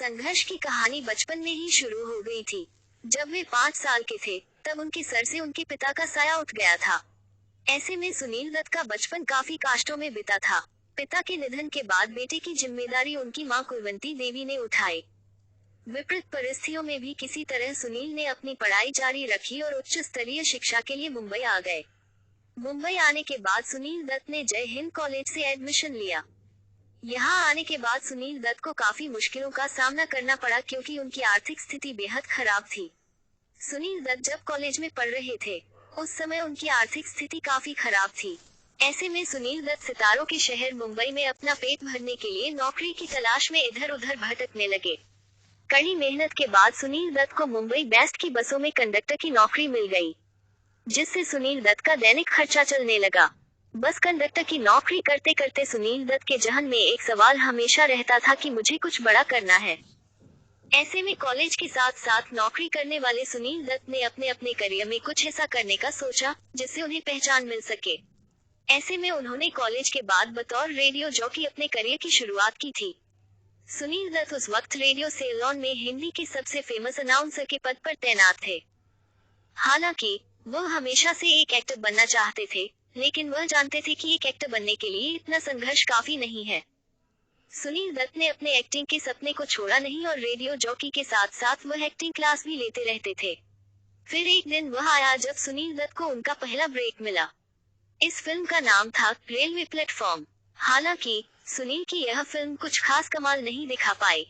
संघर्ष की कहानी बचपन में ही शुरू हो गई थी। जब वे 5 साल के थे, तब उनके सर से उनके पिता का साया उठ गया था। ऐसे में सुनील दत्त का बचपन काफी कष्टों में बीता था। पिता के निधन के बाद बेटे की जिम्मेदारी उनकी मां कुलवंती देवी ने उठाई। विपरीत परिस्थितियों में भी किसी तरह सुनील ने अपनी पढ़ाई जारी रखी और उच्च स्तरीय शिक्षा के लिए मुंबई आ गए। मुंबई आने के बाद सुनील दत्त ने जय हिंद कॉलेज से एडमिशन लिया। यहाँ आने के बाद सुनील दत्त को काफी मुश्किलों का सामना करना पड़ा क्योंकि उनकी आर्थिक स्थिति बेहद खराब थी। सुनील दत्त जब कॉलेज में पढ़ रहे थे, उस समय उनकी आर्थिक स्थिति काफी खराब थी। ऐसे में सुनील दत्त सितारों के शहर मुंबई में अपना पेट भरने के लिए नौकरी की तलाश में इधर उधर भटकने लगे। कड़ी मेहनत के बाद सुनील दत्त को मुंबई बेस्ट की बसों में कंडक्टर की नौकरी मिल गई, जिससे सुनील दत्त का दैनिक खर्चा चलने लगा। बस कंडक्टर की नौकरी करते करते सुनील दत्त के जहन में एक सवाल हमेशा रहता था कि मुझे कुछ बड़ा करना है। ऐसे में कॉलेज के साथ साथ नौकरी करने वाले सुनील दत्त ने अपने अपने करियर में कुछ ऐसा करने का सोचा जिससे उन्हें पहचान मिल सके। ऐसे में उन्होंने कॉलेज के बाद बतौर रेडियो जॉकी अपने करियर की शुरुआत की थी। सुनील दत्त उस वक्त रेडियो सेलोन में हिंदी के सबसे फेमस अनाउंसर के पद पर तैनात थे। हालांकि वह हमेशा से एक एक्टर बनना चाहते थे, लेकिन वह जानते थे कि एक एक्टर बनने के लिए इतना संघर्ष काफी नहीं है। सुनील दत्त ने अपने एक्टिंग के सपने को छोड़ा नहीं और रेडियो जॉकी के साथ साथ वह एक्टिंग क्लास भी लेते रहते थे। फिर एक दिन वह आया जब सुनील दत्त को उनका पहला ब्रेक मिला। इस फिल्म का नाम था रेलवे प्लेटफॉर्म। हालांकि सुनील की यह फिल्म कुछ खास कमाल नहीं दिखा पाई।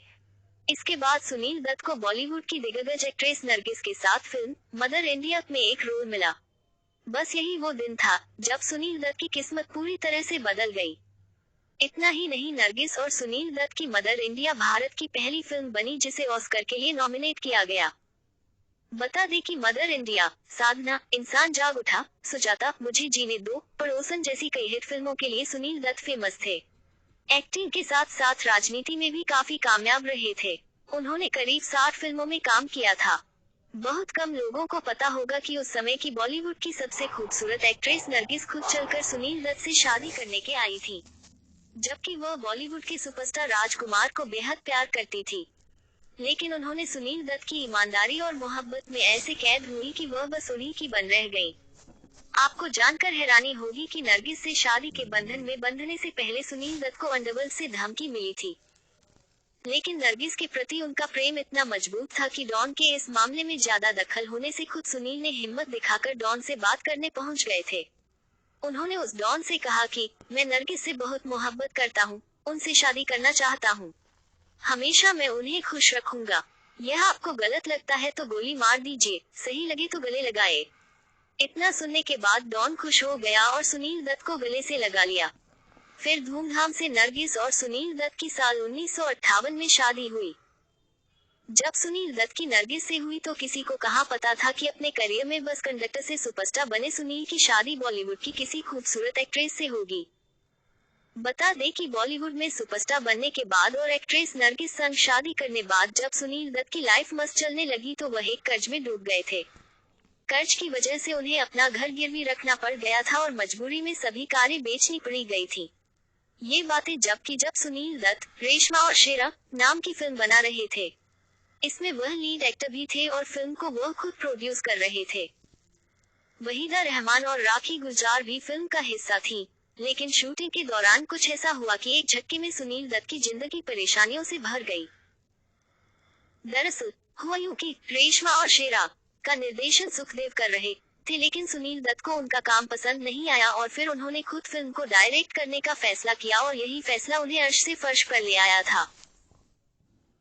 इसके बाद सुनील दत्त को बॉलीवुड की दिग्गज एक्ट्रेस नरगिस के साथ फिल्म मदर इंडिया में एक रोल मिला। बस यही वो दिन था जब सुनील दत्त की किस्मत पूरी तरह से बदल गई। इतना ही नहीं, नरगिस और सुनील दत्त की मदर इंडिया भारत की पहली फिल्म बनी जिसे ऑस्कर के लिए नॉमिनेट किया गया। बता दें कि मदर इंडिया, साधना, इंसान जाग उठा, सुजाता, मुझे जीने दो, पड़ोसन जैसी कई हिट फिल्मों के लिए सुनील दत्त फेमस थे। एक्टिंग के साथ साथ राजनीति में भी काफी कामयाब रहे थे। उन्होंने करीब 60 फिल्मों में काम किया था। बहुत कम लोगों को पता होगा कि उस समय की बॉलीवुड की सबसे खूबसूरत एक्ट्रेस नरगिस खुद चलकर सुनील दत्त से शादी करने के आई थी, जबकि वह बॉलीवुड के सुपरस्टार राजकुमार को बेहद प्यार करती थी। लेकिन उन्होंने सुनील दत्त की ईमानदारी और मोहब्बत में ऐसे कैद हुई कि वह बस उन्हीं की बन रह गई। आपको जानकर हैरानी होगी कि नरगिस से शादी के बंधन में बंधने से पहले सुनील दत्त को अंडरवर्ल्ड से धमकी मिली थी। लेकिन नरगिस के प्रति उनका प्रेम इतना मजबूत था कि डॉन के इस मामले में ज्यादा दखल होने से खुद सुनील ने हिम्मत दिखाकर डॉन से बात करने पहुंच गए थे। उन्होंने उस डॉन से कहा कि मैं नरगिस से बहुत मोहब्बत करता हूं, उनसे शादी करना चाहता हूं। हमेशा मैं उन्हें खुश रखूंगा। यह आपको गलत लगता है तो गोली मार दीजिए, सही लगे तो गले लगाए। इतना सुनने के बाद डॉन खुश हो गया और सुनील दत्त को गले से लगा लिया। फिर धूमधाम से नरगिस और सुनील दत्त की साल 1958 में शादी हुई। जब सुनील दत्त की नरगिस से हुई तो किसी को कहाँ पता था कि अपने करियर में बस कंडक्टर से सुपरस्टार बने सुनील की शादी बॉलीवुड की किसी खूबसूरत एक्ट्रेस से होगी। बता दें कि बॉलीवुड में सुपरस्टार बनने के बाद और एक्ट्रेस नरगिस संग शादी करने बाद जब सुनील दत्त की लाइफ मस्त चलने लगी तो वह एक कर्ज में डूब गए थे। कर्ज की वजह से उन्हें अपना घर गिरवी रखना पड़ गया था और मजबूरी में सभी कारें बेचनी पड़ी गई थी। ये बातें जब सुनील दत्त रेशमा और शेरा नाम की फिल्म बना रहे थे। इसमें वह लीड एक्टर भी थे और फिल्म को वह खुद प्रोड्यूस कर रहे थे। वहीदा रहमान और राखी गुलजार भी फिल्म का हिस्सा थी। लेकिन शूटिंग के दौरान कुछ ऐसा हुआ कि एक झटके में सुनील दत्त की जिंदगी परेशानियों से भर गई। दरअसल हुआ यूं कि रेशमा और शेरा का निर्देशन सुखदेव कर रहे थे, लेकिन सुनील दत्त को उनका काम पसंद नहीं आया और फिर उन्होंने खुद फिल्म को डायरेक्ट करने का फैसला किया और यही फैसला उन्हें अर्श से फर्श पर ले आया था।